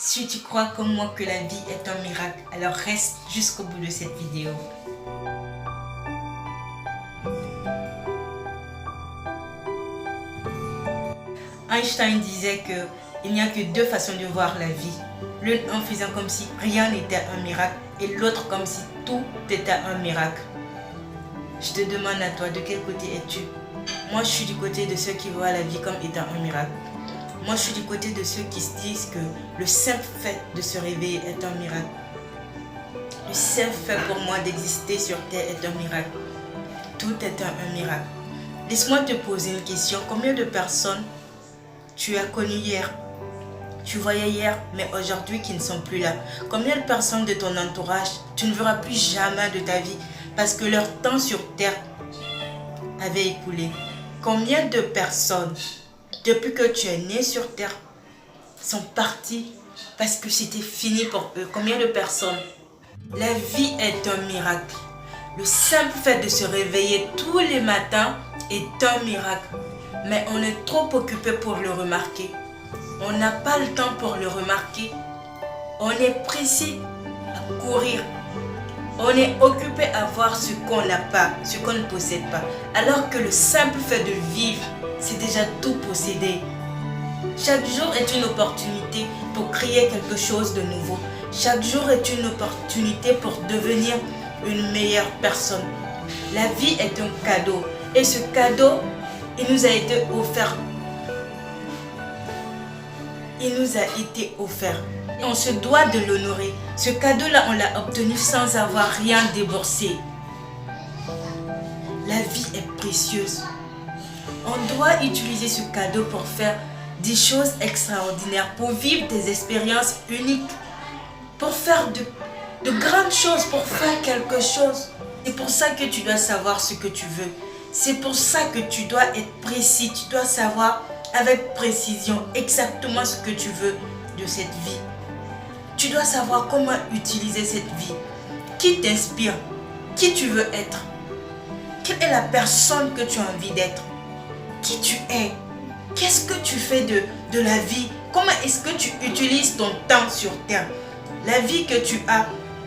Si tu crois comme moi que la vie est un miracle, alors reste jusqu'au bout de cette vidéo. Einstein disait qu'il n'y a que deux façons de voir la vie. L'une en faisant comme si rien n'était un miracle et l'autre comme si tout était un miracle. Je te demande à toi, de quel côté es-tu? Moi, je suis du côté de ceux qui voient la vie comme étant un miracle. Moi, je suis du côté de ceux qui se disent que le simple fait de se réveiller est un miracle. Le simple fait pour moi d'exister sur Terre est un miracle. Tout est un miracle. Laisse-moi te poser une question. Combien de personnes tu as connues hier? Tu voyais hier, mais aujourd'hui qui ne sont plus là. Combien de personnes de ton entourage tu ne verras plus jamais de ta vie parce que leur temps sur Terre avait écoulé? Combien de personnes, depuis que tu es né sur Terre, sont parties parce que c'était fini pour eux? Combien de personnes? La vie est un miracle. Le simple fait de se réveiller tous les matins est un miracle. Mais on est trop occupé pour le remarquer. On n'a pas le temps pour le remarquer. On est pressé à courir. On est occupé à voir ce qu'on n'a pas, ce qu'on ne possède pas. Alors que le simple fait de vivre, c'est déjà tout posséder. Chaque jour est une opportunité pour créer quelque chose de nouveau. Chaque jour est une opportunité pour devenir une meilleure personne. La vie est un cadeau. Et ce cadeau, il nous a été offert. Il nous a été offert. Et on se doit de l'honorer. Ce cadeau-là, on l'a obtenu sans avoir rien déboursé. La vie est précieuse. On doit utiliser ce cadeau pour faire des choses extraordinaires, pour vivre des expériences uniques, pour faire de grandes choses, pour faire quelque chose. C'est pour ça que tu dois savoir ce que tu veux. C'est pour ça que tu dois être précis. Tu dois savoir avec précision exactement ce que tu veux de cette vie. Tu dois savoir comment utiliser cette vie. Qui t'inspire? Qui tu veux être? Quelle est la personne que tu as envie d'être? Qui tu es? Qu'est-ce que tu fais de la vie? Comment est-ce que tu utilises ton temps sur Terre? La vie que tu as,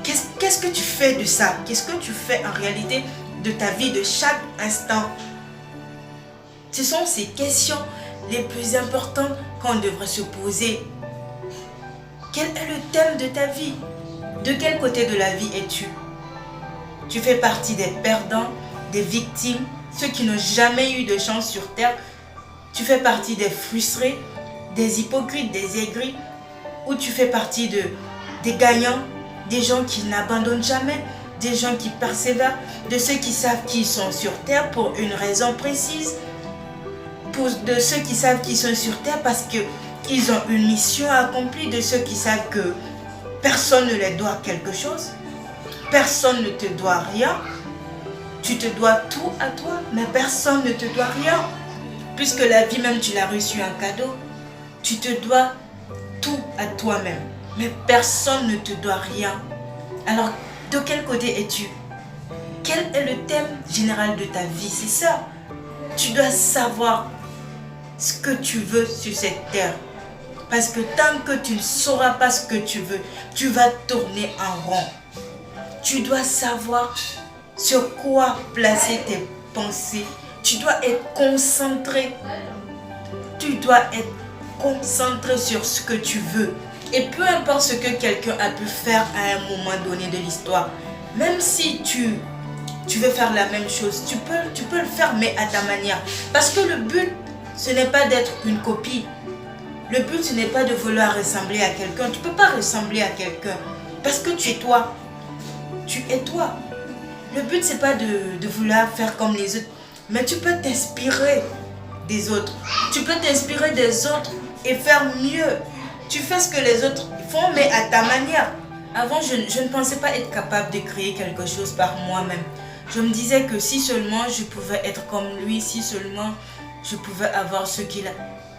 qu'est-ce que tu fais de ça? Qu'est-ce que tu fais en réalité de ta vie, de chaque instant? Ce sont ces questions les plus importantes qu'on devrait se poser. Quel est le thème de ta vie? De quel côté de la vie es-tu? Tu fais partie des perdants, des victimes, ceux qui n'ont jamais eu de chance sur Terre. Tu fais partie des frustrés, des hypocrites, des aigris, ou tu fais partie des gagnants, des gens qui n'abandonnent jamais, des gens qui persévèrent, de ceux qui savent qu'ils sont sur Terre pour une raison précise, de ceux qui savent qu'ils sont sur Terre parce qu'ils ont une mission accomplie, de ceux qui savent que personne ne leur doit quelque chose, personne ne te doit rien, tu te dois tout à toi, mais personne ne te doit rien. Puisque la vie même, tu l'as reçue en cadeau, tu te dois tout à toi-même. Mais personne ne te doit rien. Alors, de quel côté es-tu? Quel est le thème général de ta vie? C'est ça. Tu dois savoir ce que tu veux sur cette terre. Parce que tant que tu ne sauras pas ce que tu veux, tu vas tourner en rond. Tu dois savoir sur quoi placer tes pensées. Tu dois être concentré. Tu dois être concentré sur ce que tu veux. Et peu importe ce que quelqu'un a pu faire à un moment donné de l'histoire, même si tu veux faire la même chose, tu peux le faire, mais à ta manière. Parce que le but, ce n'est pas d'être une copie. Le but, ce n'est pas de vouloir ressembler à quelqu'un. Tu ne peux pas ressembler à quelqu'un. Parce que tu es toi. Tu es toi. Le but, ce n'est pas de vouloir faire comme les autres. Mais tu peux t'inspirer des autres. Tu peux t'inspirer des autres et faire mieux. Tu fais ce que les autres font, mais à ta manière. Avant, je ne pensais pas être capable de créer quelque chose par moi-même. Je me disais que si seulement je pouvais être comme lui, si seulement je pouvais avoir ce qu'il a.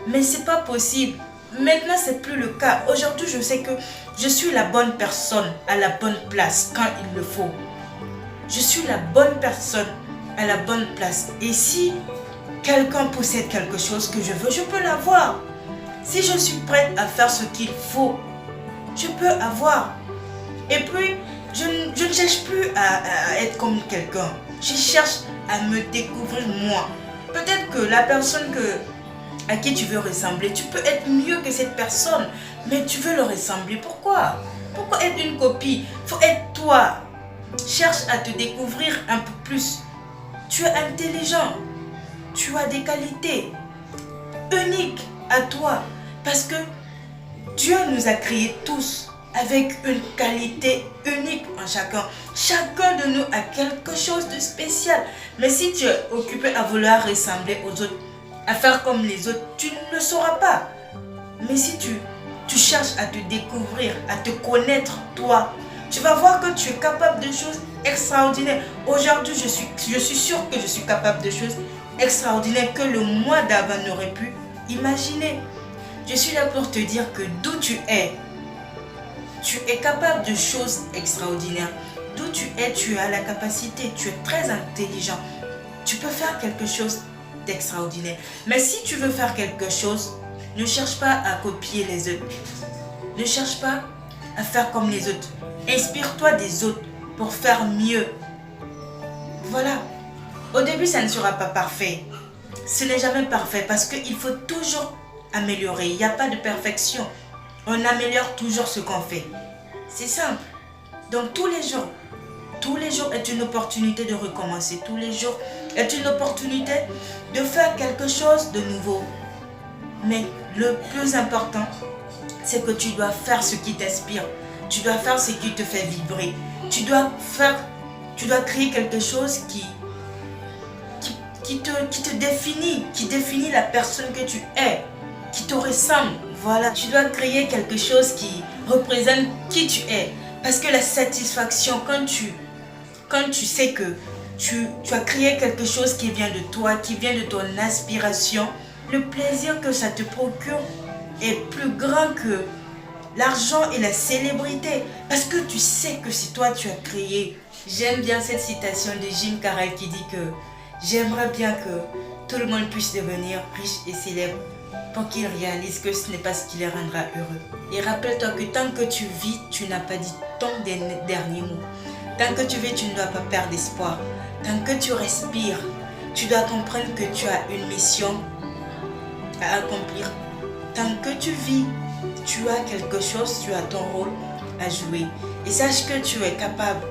Mais ce n'est pas possible. Maintenant, ce n'est plus le cas. Aujourd'hui, je sais que je suis la bonne personne à la bonne place quand il le faut. Je suis la bonne personne à la bonne place. Et si quelqu'un possède quelque chose que je veux, je peux l'avoir. Si je suis prête à faire ce qu'il faut je peux avoir. Et puis, je ne cherche plus à être comme quelqu'un. Je cherche à me découvrir moi. Peut-être que la personne à qui tu veux ressembler, tu peux être mieux que cette personne, mais tu veux le ressembler. Pourquoi? Pourquoi être une copie? Il faut être toi. Cherche à te découvrir un peu plus. Tu es intelligent. Tu as des qualités uniques à toi. Parce que Dieu nous a créés tous avec une qualité unique en chacun. Chacun de nous a quelque chose de spécial. Mais si tu es occupé à vouloir ressembler aux autres, à faire comme les autres, tu ne le sauras pas. Mais si tu cherches à te découvrir, à te connaître toi, tu vas voir que tu es capable de choses extraordinaires. Aujourd'hui, je suis sûre que je suis capable de choses extraordinaires que le mois d'avant n'aurait pu imaginer. Je suis là pour te dire que d'où tu es capable de choses extraordinaires. D'où tu as la capacité, tu es très intelligent. Tu peux faire quelque chose d'extraordinaire. Mais si tu veux faire quelque chose, ne cherche pas à copier les autres. Ne cherche pas à faire comme les autres. Inspire-toi des autres pour faire mieux. Voilà. Au début, ça ne sera pas parfait. Ce n'est jamais parfait parce qu'il faut toujours améliorer. Il n'y a pas de perfection. On améliore toujours ce qu'on fait. C'est simple. Donc tous les jours est une opportunité de recommencer. Tous les jours est une opportunité de faire quelque chose de nouveau. Mais le plus important, c'est que tu dois faire ce qui t'inspire. Tu dois faire ce qui te fait vibrer. Tu dois créer quelque chose qui te définit, qui définit la personne que tu es, qui te ressemble. Voilà, tu dois créer quelque chose qui représente qui tu es. Parce que la satisfaction, quand tu sais que tu as créé quelque chose qui vient de toi, qui vient de ton inspiration, le plaisir que ça te procure est plus grand que l'argent et la célébrité. Parce que tu sais que c'est toi tu as créé. J'aime bien cette citation de Jim Carrey qui dit que j'aimerais bien que tout le monde puisse devenir riche et célèbre pour qu'ils réalisent que ce n'est pas ce qui les rendra heureux. Et rappelle-toi que tant que tu vis, tu n'as pas dit ton dernier mot. Tant que tu vis, tu ne dois pas perdre espoir. Tant que tu respires, tu dois comprendre que tu as une mission à accomplir. Tant que tu vis, tu as quelque chose, tu as ton rôle à jouer. Et sache que tu es capable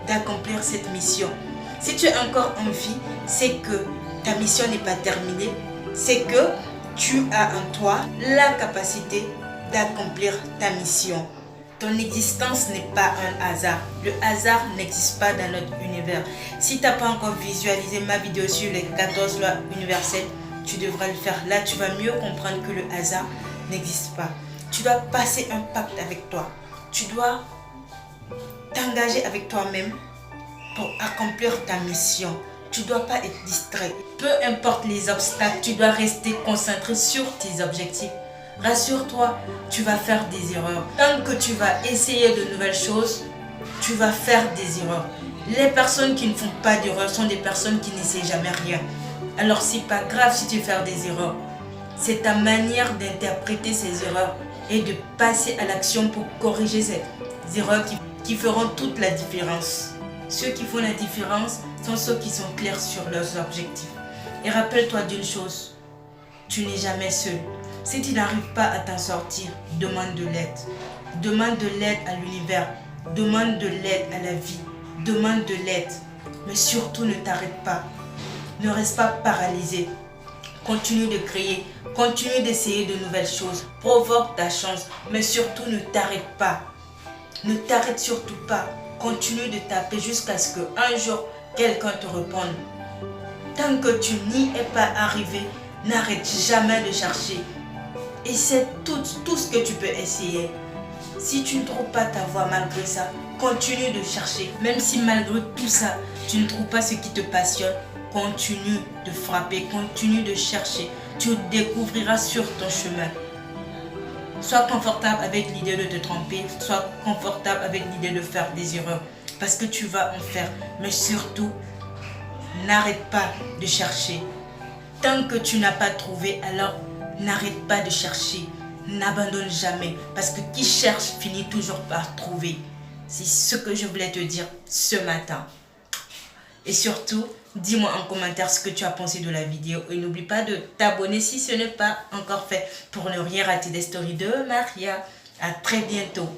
d'accomplir cette mission. Si tu es encore en vie, c'est que ta mission n'est pas terminée. C'est que tu as en toi la capacité d'accomplir ta mission. Ton existence n'est pas un hasard. Le hasard n'existe pas dans notre univers. Si tu n'as pas encore visualisé ma vidéo sur les 14 lois universelles, tu devras le faire. Là, tu vas mieux comprendre que le hasard n'existe pas. Tu dois passer un pacte avec toi. Tu dois t'engager avec toi-même pour accomplir ta mission. Tu ne dois pas être distrait. Peu importe les obstacles, tu dois rester concentré sur tes objectifs. Rassure-toi, tu vas faire des erreurs. Tant que tu vas essayer de nouvelles choses, tu vas faire des erreurs. Les personnes qui ne font pas d'erreurs sont des personnes qui n'essaient jamais rien. Alors c'est pas grave si tu fais des erreurs. C'est ta manière d'interpréter ces erreurs et de passer à l'action pour corriger ces erreurs qui feront toute la différence. Ceux qui font la différence sont ceux qui sont clairs sur leurs objectifs. Et rappelle-toi d'une chose, tu n'es jamais seul. Si tu n'arrives pas à t'en sortir, demande de l'aide. Demande de l'aide à l'univers. Demande de l'aide à la vie. Demande de l'aide. Mais surtout ne t'arrête pas. Ne reste pas paralysé. Continue de créer. Continue d'essayer de nouvelles choses. Provoque ta chance. Mais surtout ne t'arrête pas. Ne t'arrête surtout pas. Continue de taper jusqu'à ce qu'un jour, quelqu'un te réponde. Tant que tu n'y es pas arrivé, n'arrête jamais de chercher. Et c'est tout ce que tu peux essayer. Si tu ne trouves pas ta voie malgré ça, continue de chercher. Même si malgré tout ça, tu ne trouves pas ce qui te passionne, continue de frapper, continue de chercher. Tu découvriras sur ton chemin. Sois confortable avec l'idée de te tromper, sois confortable avec l'idée de faire des erreurs. Parce que tu vas en faire. Mais surtout, n'arrête pas de chercher. Tant que tu n'as pas trouvé, alors n'arrête pas de chercher. n'abandonne jamais parce que qui cherche finit toujours par trouver. C'est ce que je voulais te dire ce matin. Et surtout, dis-moi en commentaire ce que tu as pensé de la vidéo et n'oublie pas de t'abonner si ce n'est pas encore fait pour ne rien rater des stories de Maria. À très bientôt.